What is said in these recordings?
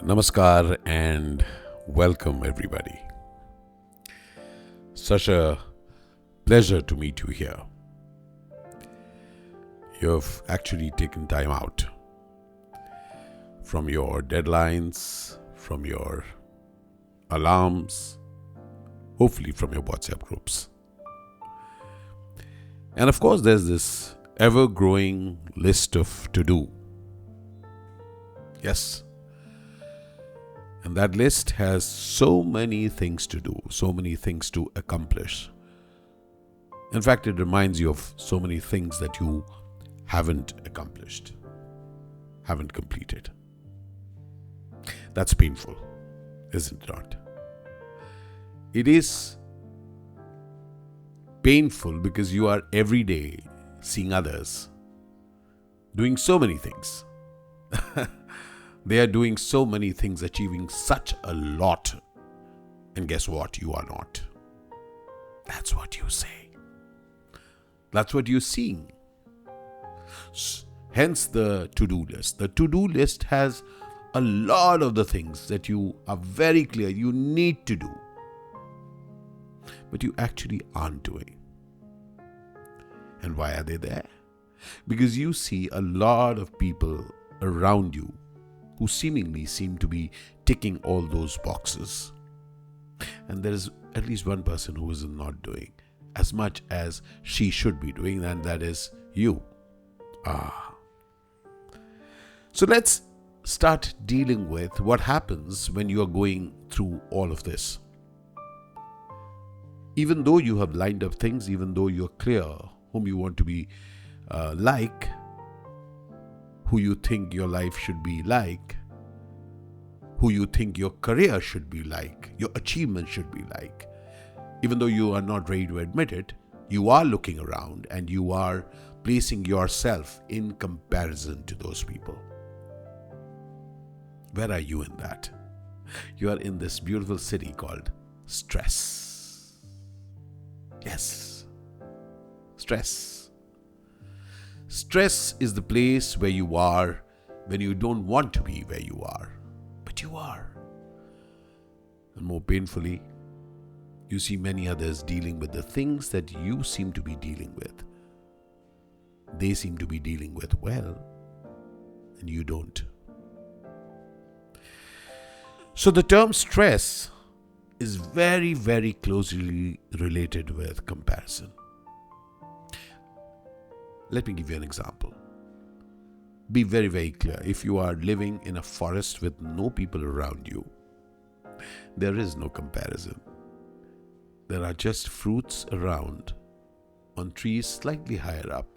Namaskar and welcome everybody. Such a pleasure to meet you here. You've actually taken time out from your deadlines, from your alarms, hopefully from your WhatsApp groups. And of course, there's this ever-growing list of to-do. Yes. And that list has so many things to do, so many things to accomplish. In fact, it reminds you of so many things that you haven't accomplished, haven't completed. That's painful, isn't it not? It is painful because you are every day seeing others doing so many things. They are doing so many things, achieving such a lot. And guess what? You are not. That's what you say. That's what you're seeing. Hence the to-do list. The to-do list has a lot of the things that you are very clear you need to do. But you actually aren't doing. And why are they there? Because you see a lot of people around you who seemingly seem to be ticking all those boxes. And there is at least one person who is not doing as much as she should be doing, and that is you. So let's start dealing with what happens when you are going through all of this. Even though you have lined up things, even though you're clear whom you want to be like, who you think your life should be like, who you think your career should be like, your achievement should be like. Even though you are not ready to admit it, you are looking around and you are placing yourself in comparison to those people. Where are you in that? You are in this beautiful city called stress. Yes, stress. Stress is the place where you are when you don't want to be where you are, but you are. And more painfully, you see many others dealing with the things that you seem to be dealing with. They seem to be dealing with well, and you don't. So the term stress is very, very closely related with comparison. Let me give you an example. Be very, very clear. If you are living in a forest with no people around you, there is no comparison. There are just fruits around on trees slightly higher up,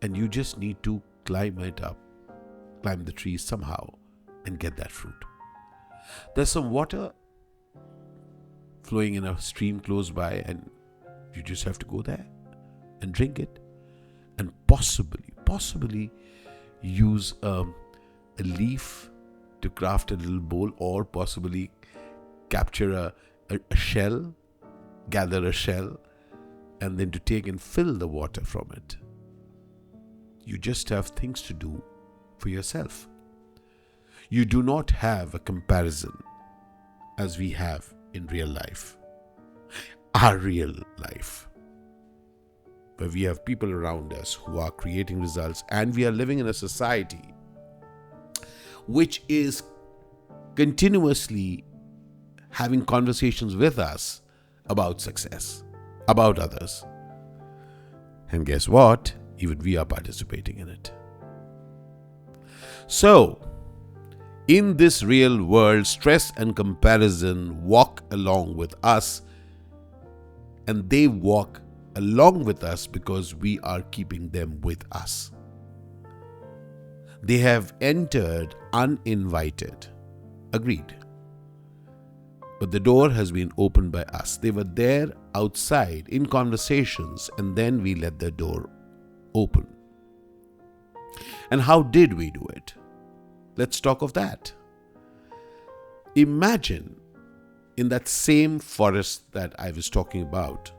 and you just need to climb the tree somehow and get that fruit. There's some water flowing in a stream close by, and you just have to go there and drink it. And possibly use a leaf to craft a little bowl, or possibly capture a shell, gather a shell, and then to take and fill the water from it. You just have things to do for yourself. You do not have a comparison as we have in real life. Our real life. Where we have people around us who are creating results, and we are living in a society which is continuously having conversations with us about success, about others. And guess what? Even we are participating in it. So, in this real world, stress and comparison walk along with us, and they walk along with us because we are keeping them with us. They have entered uninvited. Agreed. But the door has been opened by us. They were there outside in conversations, and then we let the door open. And how did we do it? Let's talk of that. Imagine in that same forest that I was talking about,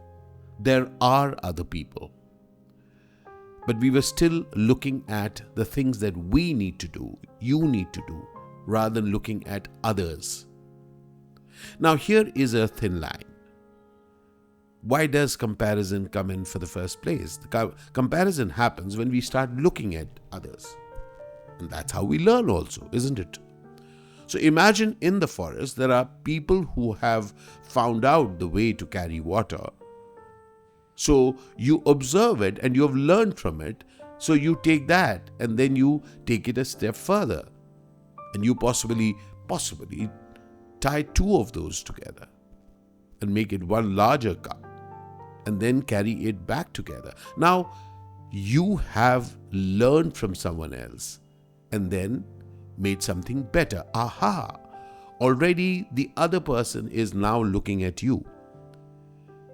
there are other people. But we were still looking at the things that we need to do, you need to do, rather than looking at others. Now, here is a thin line. Why does comparison come in for the first place? The comparison happens when we start looking at others. And that's how we learn also, isn't it? So imagine in the forest, there are people who have found out the way to carry water. So you observe it and you have learned from it. So you take that and then you take it a step further. And you possibly tie two of those together and make it one larger cup and then carry it back together. Now, you have learned from someone else and then made something better. Aha! Already the other person is now looking at you.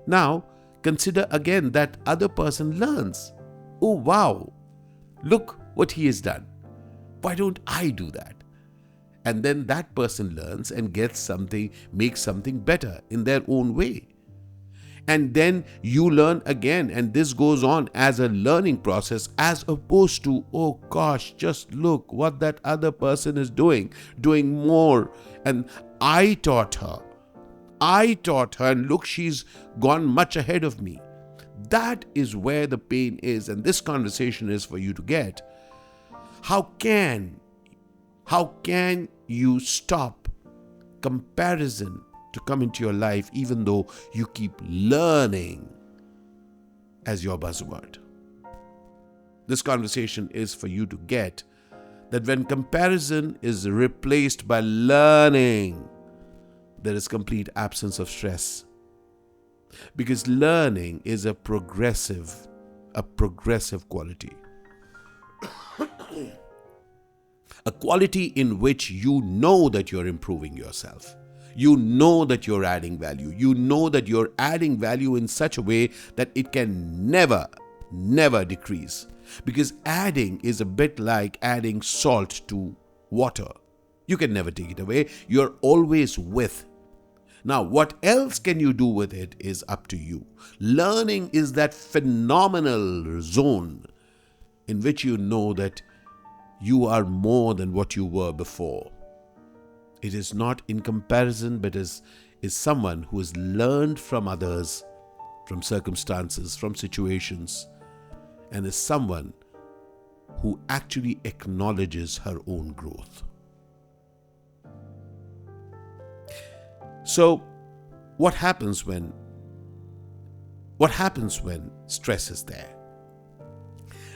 Now, consider again that other person learns. Oh wow, look what he has done. Why don't I do that? And then that person learns and makes something better in their own way. And then you learn again, and this goes on as a learning process, as opposed to, oh gosh, just look what that other person is doing more. And I taught her, and look, she's gone much ahead of me. That is where the pain is, and this conversation is for you to get. How can you stop comparison to come into your life, even though you keep learning as your buzzword? This conversation is for you to get that when comparison is replaced by learning, there is complete absence of stress. Because learning is a progressive quality. A quality in which you know that you're improving yourself. You know that you're adding value. You know that you're adding value in such a way that it can never decrease. Because adding is a bit like adding salt to water. You can never take it away. You're always with. Now, what else can you do with it is up to you. Learning is that phenomenal zone in which you know that you are more than what you were before. It is not in comparison, but is someone who has learned from others, from circumstances, from situations, and is someone who actually acknowledges her own growth. So, what happens when stress is there?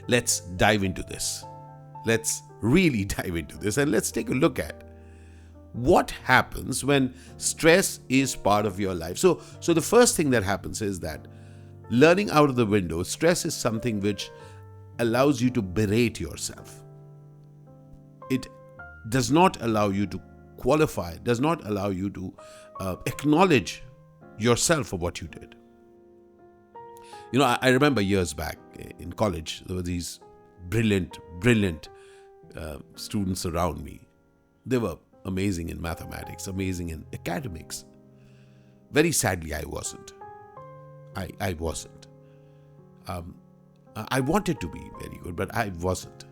Let's dive into this. Let's really dive into this and let's take a look at what happens when stress is part of your life. So the first thing that happens is that learning out of the window, stress is something which allows you to berate yourself. It does not allow you to qualify, does not allow you to acknowledge yourself for what you did. You know, I remember years back in college, there were these brilliant students around me. They were amazing in mathematics, amazing in academics. Very sadly, I wasn't. I wasn't. I wanted to be very good, but I wasn't.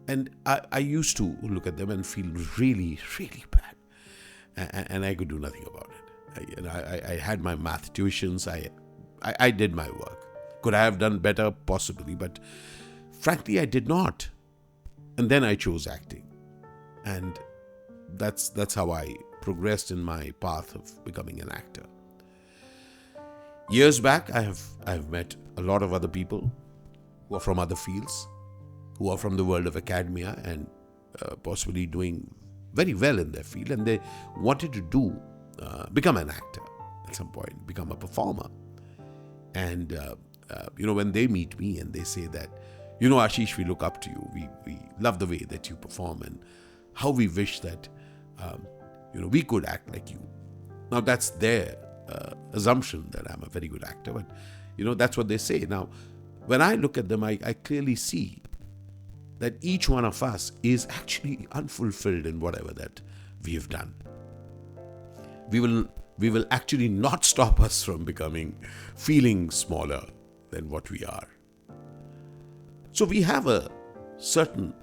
And I used to look at them and feel really, really bad. And I could do nothing about it. I had my math tuitions. I did my work. Could I have done better? Possibly. But frankly, I did not. And then I chose acting. And that's how I progressed in my path of becoming an actor. Years back, I have met a lot of other people who are from other fields, who are from the world of academia and possibly doing very well in their field, and they wanted to become an actor at some point, become a performer. And when they meet me and they say that, Ashish, we look up to you. We love the way that you perform and how we wish that we could act like you. Now that's their assumption that I'm a very good actor, but that's what they say. Now, when I look at them, I clearly see that each one of us is actually unfulfilled in whatever that we have done. We will actually not stop us from feeling smaller than what we are. So we have a certain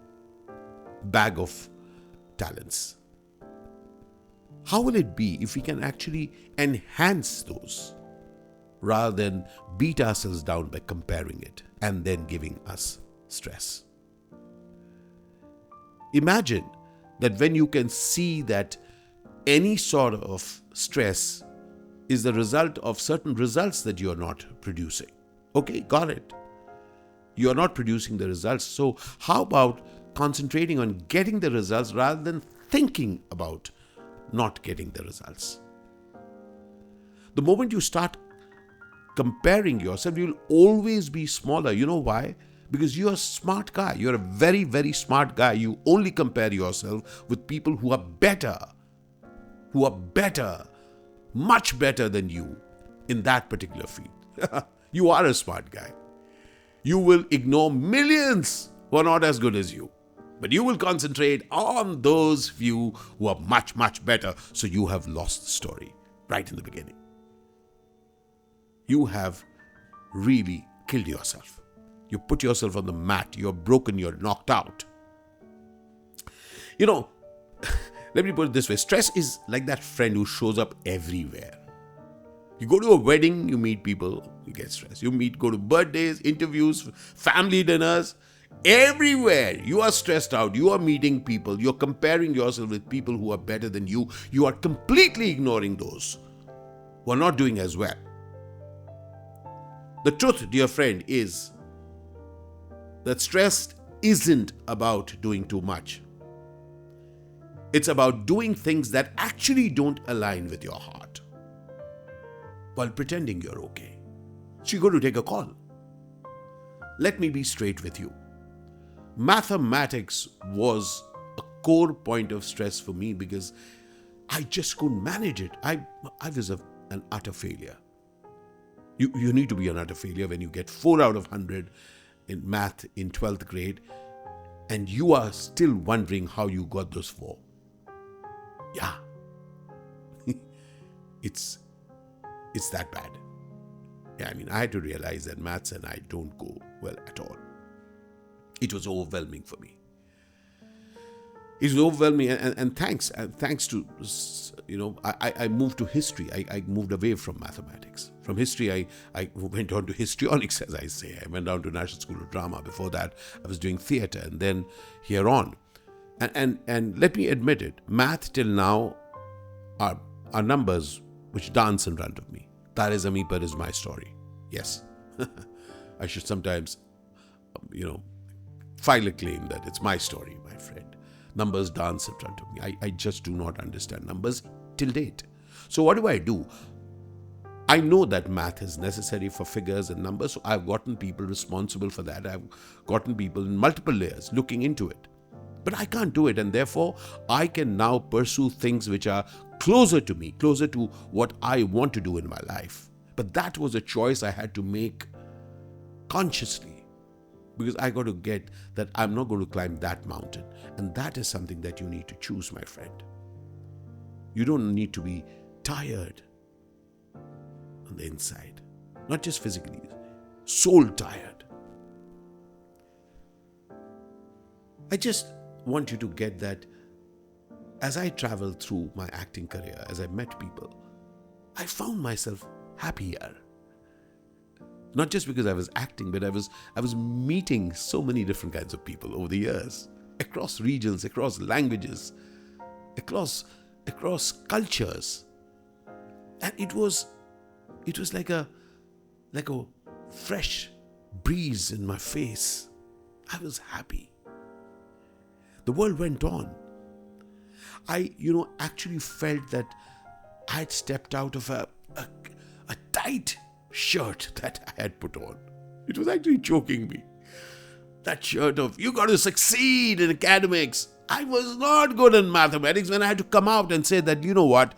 bag of talents? How will it be if we can actually enhance those rather than beat ourselves down by comparing it and then giving us stress? Imagine that when you can see that any sort of stress is the result of certain results that you are not producing. Okay, got it. You are not producing the results. So how about concentrating on getting the results rather than thinking about not getting the results? The moment you start comparing yourself, you'll always be smaller. You know why? Because you're a smart guy. You're a very, very smart guy. You only compare yourself with people who are better, much better than you in that particular field. You are a smart guy. You will ignore millions who are not as good as you. But you will concentrate on those few who are much, much better. So you have lost the story right in the beginning. You have really killed yourself. You put yourself on the mat. You're broken. You're knocked out. Let me put it this way. Stress is like that friend who shows up everywhere. You go to a wedding, you meet people, you get stressed. Go to birthdays, interviews, family dinners. Everywhere you are stressed out. You are meeting people. You're comparing yourself with people who are better than you. You are completely ignoring those who are not doing as well. The truth, dear friend, is that stress isn't about doing too much. It's about doing things that actually don't align with your heart while pretending you're okay. So you go to take a call. Let me be straight with you. Mathematics was a core point of stress for me because I just couldn't manage it. I was an utter failure. You need to be an utter failure when you get 4 out of 100 in math in 12th grade and you are still wondering how you got those 4. Yeah. It's that bad. Yeah, I had to realize that maths and I don't go well at all. It was overwhelming for me. It was overwhelming, and thanks to, I moved to history. I moved away from mathematics. From history, I went on to histrionics, as I say. I went down to National School of Drama. Before that, I was doing theatre, and then here on. And let me admit it, math till now are numbers which dance in front of me. Tare Zameen Par is my story. Yes. I should sometimes, file a claim that it's my story, my friend. Numbers dance in front of me. I just do not understand numbers till date. So what do? I know that math is necessary for figures and numbers, so I've gotten people responsible for that. I've gotten people in multiple layers looking into it. But I can't do it, and therefore I can now pursue things which are closer to me, closer to what I want to do in my life. But that was a choice I had to make consciously, because I got to get that I'm not going to climb that mountain. And that is something that you need to choose, my friend. You don't need to be tired on the inside, not just physically, soul tired. I just want you to get that as I traveled through my acting career, as I met people, I found myself happier. Not just because I was acting, but I was meeting so many different kinds of people over the years, across regions, across languages, across cultures. And it was like a fresh breeze in my face. I was happy. The world went on. I, actually felt that I had stepped out of a tight shirt that I had put on. It was actually choking me. That shirt of, you got to succeed in academics. I was not good in mathematics when I had to come out and say that, you know what,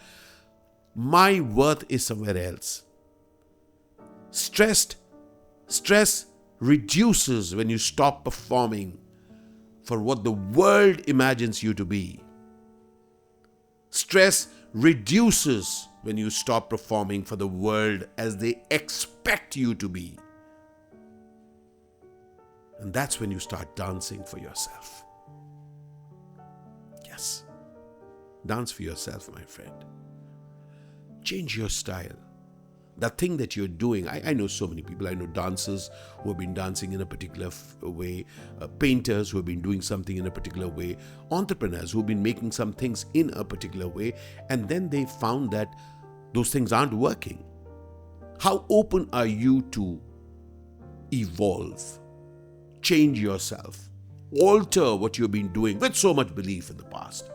my worth is somewhere else. Stress reduces when you stop performing for what the world imagines you to be. Stress reduces when you stop performing for the world as they expect you to be. And that's when you start dancing for yourself. Yes. Dance for yourself, my friend. Change your style. That thing that you're doing, I know so many people. I know dancers who have been dancing in a particular way, painters who have been doing something in a particular way, entrepreneurs who have been making some things in a particular way, and then they found that those things aren't working. How open are you to evolve, change yourself, alter what you've been doing with so much belief in the past?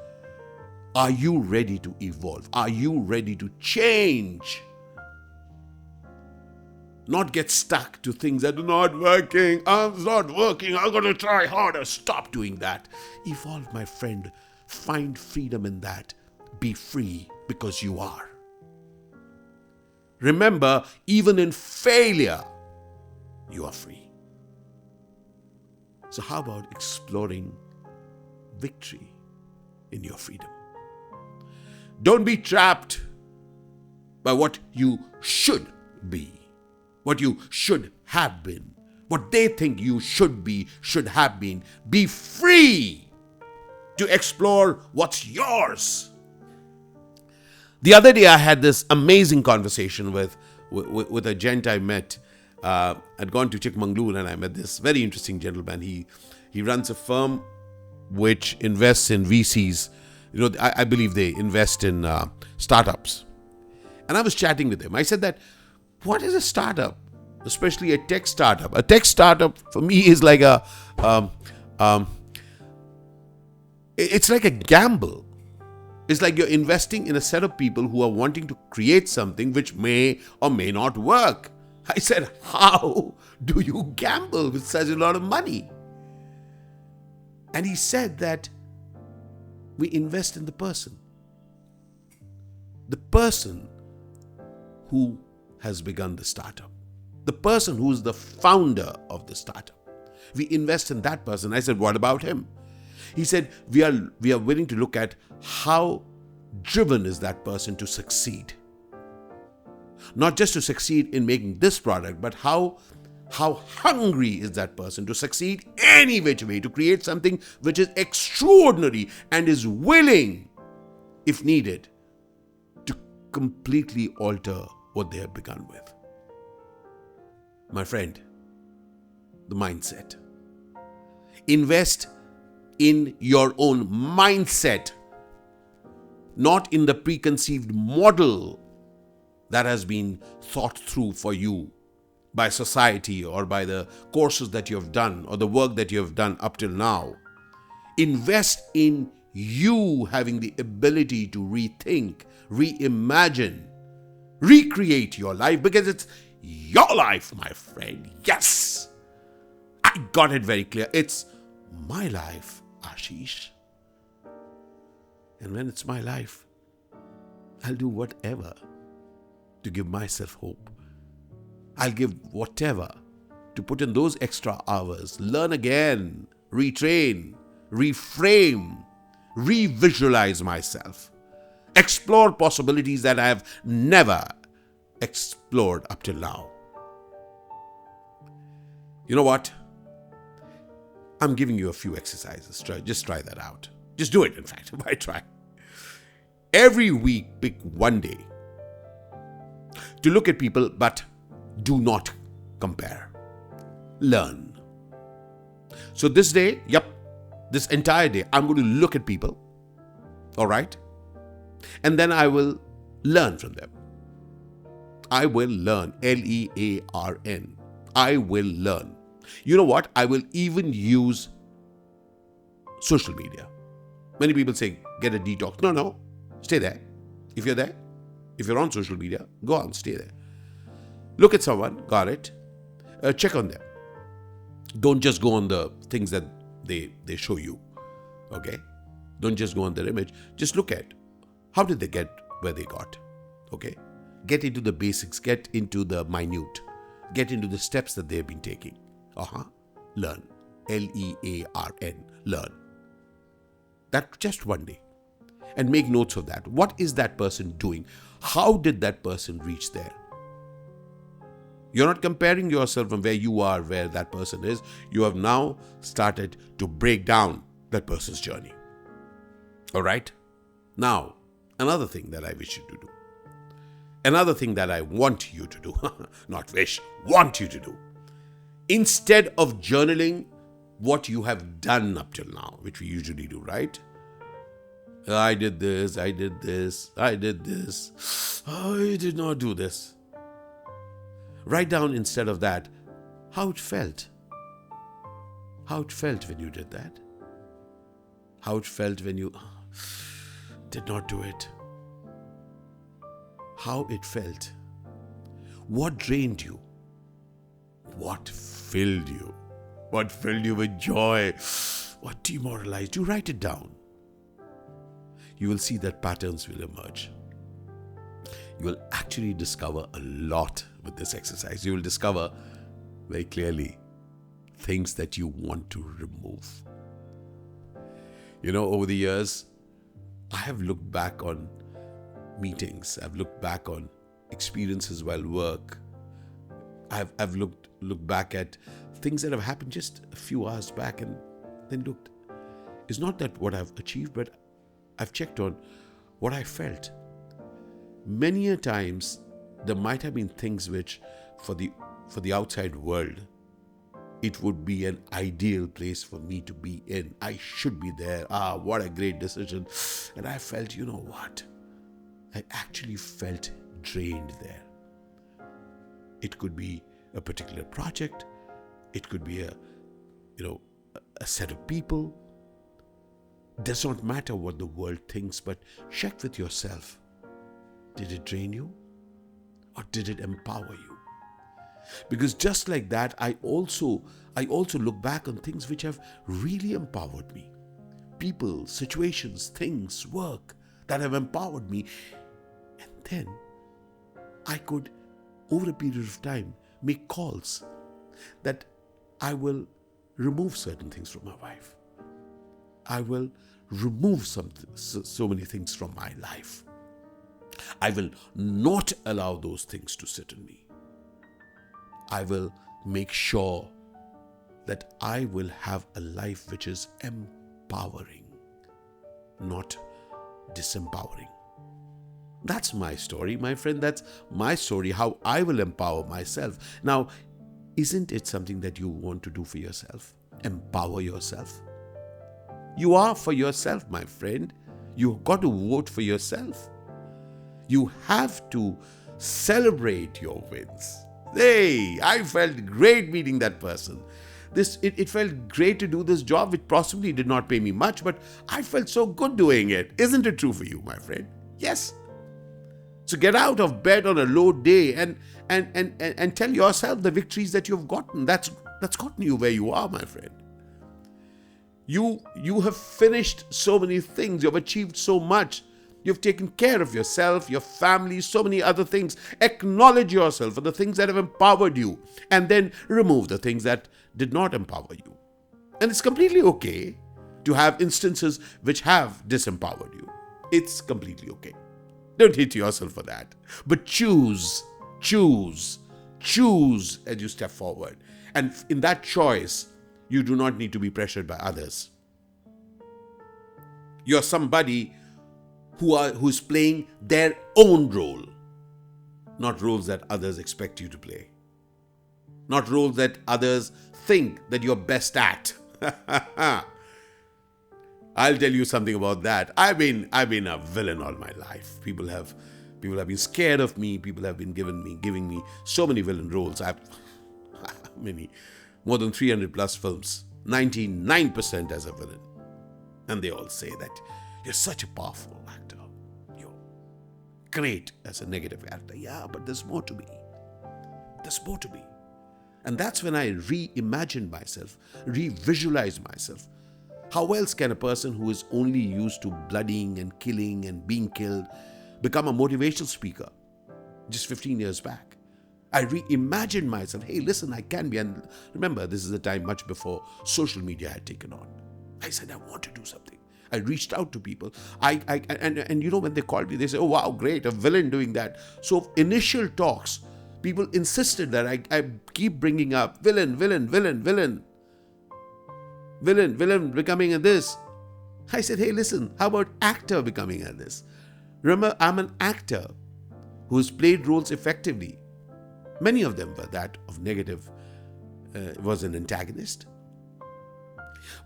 Are you ready to evolve? Are you ready to change? Not get stuck to things that are not working. It's not working. I'm going to try harder. Stop doing that. Evolve, my friend. Find freedom in that. Be free because you are. Remember, even in failure, you are free. So how about exploring victory in your freedom? Don't be trapped by what you should be, what you should have been, what they think you should be, should have been. Be free to explore what's yours. The other day, I had this amazing conversation with a gent I met. I'd gone to Chikmagalur and I met this very interesting gentleman. He runs a firm which invests in VCs. I believe they invest in startups. And I was chatting with him. I said that, what is a startup? Especially a tech startup. A tech startup for me is like it's like a gamble. It's like you're investing in a set of people who are wanting to create something which may or may not work. I said, how do you gamble with such a lot of money? And he said that we invest in the person. The person who has begun the startup. The person who is the founder of the startup. We invest in that person. I said, what about him? He said, we are willing to look at how driven is that person to succeed. Not just to succeed in making this product, but how hungry is that person to succeed any which way, to create something which is extraordinary and is willing, if needed, to completely alter what they have begun with. My friend, the mindset. Invest in your own mindset, not in the preconceived model that has been thought through for you by society or by the courses that you have done or the work that you have done up till now. Invest in you having the ability to rethink, reimagine, recreate your life, because it's your life, my friend. Yes, I got it very clear. It's my life, Ashish. And when it's my life, I'll do whatever to give myself hope. I'll give whatever to put in those extra hours, learn again, retrain, reframe, revisualize myself, explore possibilities that I have never explored up till now. You know what? I'm giving you a few exercises. Just try that out. Just do it, in fact. Why try? Every week, pick one day to look at people, but do not compare. Learn. So this day, this entire day, I'm going to look at people. All right? And then I will learn from them. I will learn. Learn. I will learn. You know what? I will even use social media. Many people say, get a detox. No. Stay there. If you're there, if you're on social media, go on, stay there. Look at someone, got it. Check on them. Don't just go on the things that they show you. Okay? Don't just go on their image. Just look at how did they get where they got. Okay? Get into the basics. Get into the minute. Get into the steps that they've been taking. Learn. Learn. Learn. That just one day. And make notes of that. What is that person doing? How did that person reach there? You're not comparing yourself from where you are, where that person is. You have now started to break down that person's journey. All right? Now, another thing that I wish you to do. Another thing that I want you to do. Not wish, want you to do. Instead of journaling what you have done up till now, which we usually do, right? I did this, I did this, I did this. Oh, I did not do this. Write down instead of that how it felt. How it felt when you did that. How it felt when you did not do it. How it felt. What drained you? What filled you? What filled you with joy? What demoralized you? Write it down. You will see that patterns will emerge. You will actually discover a lot with this exercise. You will discover very clearly things that you want to remove. You know, over the years, I have looked back on meetings. I've looked back on experiences while work. I've looked back at things that have happened just a few hours back and then looked. It's not that what I've achieved, but I've checked on what I felt. Many a times, there might have been things which, for the outside world, it would be an ideal place for me to be in. I should be there. What a great decision. And I felt, you know what? I actually felt drained there. It could be a particular project. It could be a set of people. Does not matter what the world thinks, but check with yourself. Did it drain you? Or did it empower you? Because just like that, I also look back on things which have really empowered me. People, situations, things, work that have empowered me. And then I could, over a period of time, make calls that I will remove certain things from my wife. I will remove so many things from my life. I will not allow those things to sit in me. I will make sure that I will have a life which is empowering, not disempowering. That's my story, my friend. That's my story, how I will empower myself. Now, isn't it something that you want to do for yourself? Empower yourself. You are for yourself, my friend. You've got to vote for yourself. You have to celebrate your wins. Hey, I felt great meeting that person. It felt great to do this job, which possibly did not pay me much, but I felt so good doing it. Isn't it true for you, my friend? Yes. So get out of bed on a low day and tell yourself the victories that you've gotten. That's gotten you where you are, my friend. You have finished so many things. You've achieved so much. You've taken care of yourself, your family, so many other things. Acknowledge yourself for the things that have empowered you, and then remove the things that did not empower you. And it's completely okay to have instances which have disempowered you. It's completely okay. Don't hate yourself for that. But choose as you step forward. And in that choice, you do not need to be pressured by others. You're somebody who's playing their own role, not roles that others expect you to play, not roles that others think that you're best at. I'll tell you something about that. I've been a villain all my life. People have been scared of me. People have been giving me so many villain roles. More than 300 plus films, 99% as a villain. And they all say that you're such a powerful actor. You're great as a negative actor. Yeah, but there's more to me. There's more to me. And that's when I reimagine myself, revisualize myself. How else can a person who is only used to bloodying and killing and being killed become a motivational speaker just 15 years back? I reimagined myself. Hey, listen, I can be. And remember, this is a time much before social media had taken on. I said, I want to do something. I reached out to people. And you know, when they called me, they said, oh, wow, great, a villain doing that. So initial talks, people insisted that I keep bringing up villain, becoming a this. I said, hey, listen, how about actor becoming this? Remember, I'm an actor who has played roles effectively. Many of them were that of negative, was an antagonist.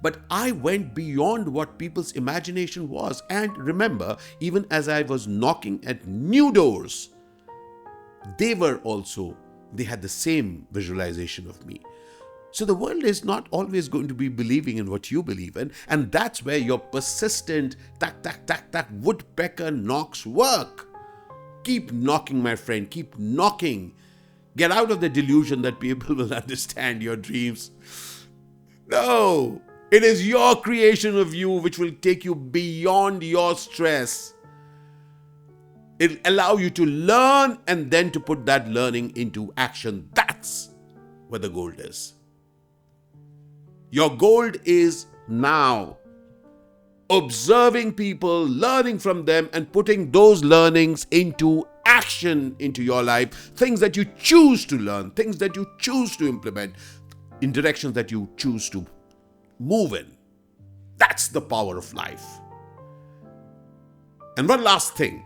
But I went beyond what people's imagination was. And remember, even as I was knocking at new doors, they had the same visualization of me. So the world is not always going to be believing in what you believe in. And that's where your persistent woodpecker knocks work. Keep knocking, my friend. Keep knocking. Get out of the delusion that people will understand your dreams. No. It is your creation of you which will take you beyond your stress. It'll allow you to learn and then to put that learning into action. That's where the gold is. Your gold is now observing people, learning from them, and putting those learnings into action into your life. Things that you choose to learn, things that you choose to implement, in directions that you choose to move in. That's the power of life. And one last thing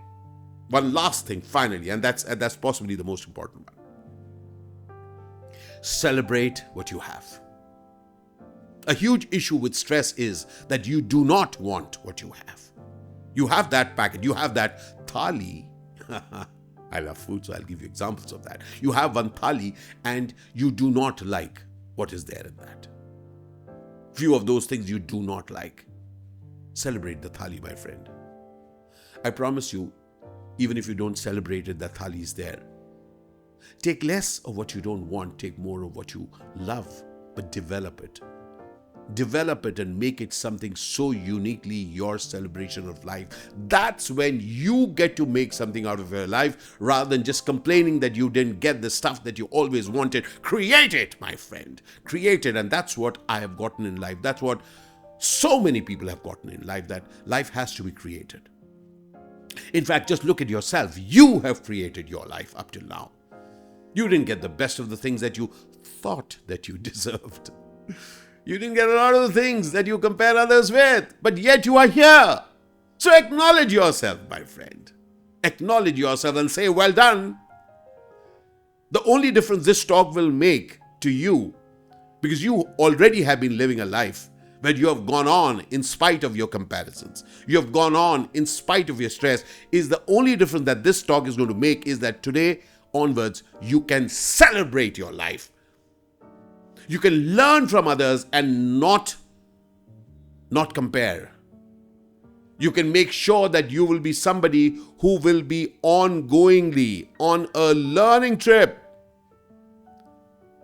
finally, and that's possibly the most important one. Celebrate what you have. A huge issue with stress is that you do not want what you have. You have that packet, you have that thali. I love food, so I'll give you examples of that. You have one thali and you do not like what is there in that. Few of those things you do not like. Celebrate the thali, my friend. I promise you, even if you don't celebrate it, the thali is there. Take less of what you don't want, take more of what you love, but develop it. Develop it and make it something so uniquely your celebration of life. That's when you get to make something out of your life rather than just complaining that you didn't get the stuff that you always wanted. Create it, my friend. Create it. And that's what I have gotten in life. That's what so many people have gotten in life, that life has to be created. In fact, just look at yourself. You have created your life up till now. You didn't get the best of the things that you thought that you deserved. You didn't get a lot of the things that you compare others with, but yet you are here. So acknowledge yourself, my friend. Acknowledge yourself and say, well done. The only difference this talk will make to you, because you already have been living a life where you have gone on in spite of your comparisons. You have gone on in spite of your stress. Is the only difference that this talk is going to make is that today onwards, you can celebrate your life. You can learn from others and not compare. You can make sure that you will be somebody who will be ongoingly on a learning trip.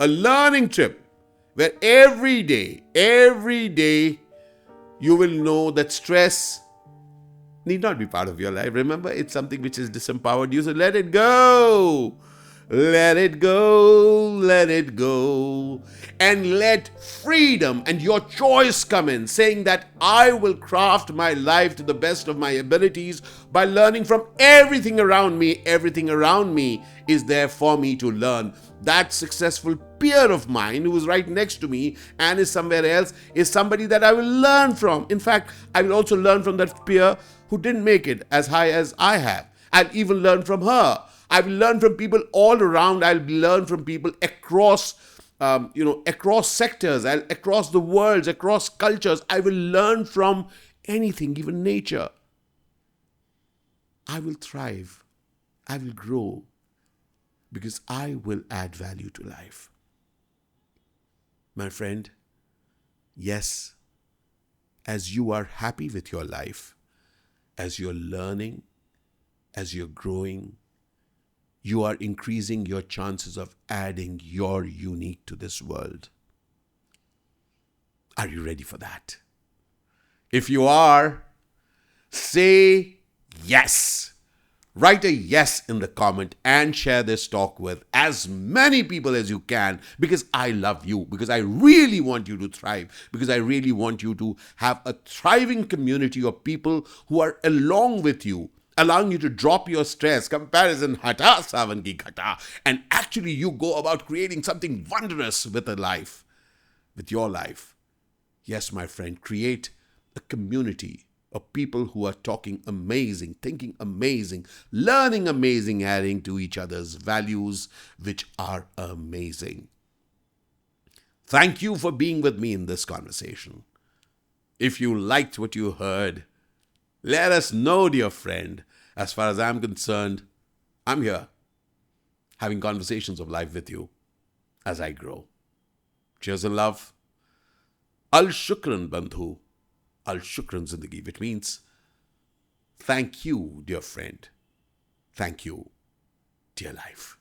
A learning trip where every day, you will know that stress need not be part of your life. Remember, it's something which is disempowered you, so let it go. Let it go, let it go, and let freedom and your choice come in, saying that I will craft my life to the best of my abilities by learning from everything around me. Everything around me is there for me to learn. That successful peer of mine who is right next to me and is somewhere else is somebody that I will learn from. In fact, I will also learn from that peer who didn't make it as high as I have. I'll even learn from her. I will learn from people all around. I'll learn from people across, across sectors, across the worlds, across cultures. I will learn from anything, even nature. I will thrive. I will grow because I will add value to life. My friend, yes, as you are happy with your life, as you're learning, as you're growing, you are increasing your chances of adding your unique to this world. Are you ready for that? If you are, say yes. Write a yes in the comment and share this talk with as many people as you can, because I love you, because I really want you to thrive, because I really want you to have a thriving community of people who are along with you, allowing you to drop your stress, comparison, hata savan ki ghata, and actually you go about creating something wondrous with a life, with your life. Yes, my friend, create a community of people who are talking amazing, thinking amazing, learning amazing, adding to each other's values, which are amazing. Thank you for being with me in this conversation. If you liked what you heard, let us know, dear friend. As far as I'm concerned, I'm here having conversations of life with you as I grow. Cheers and love. Al Shukran Bandhu. Al Shukran Zindagi, which means thank you, dear friend. Thank you, dear life.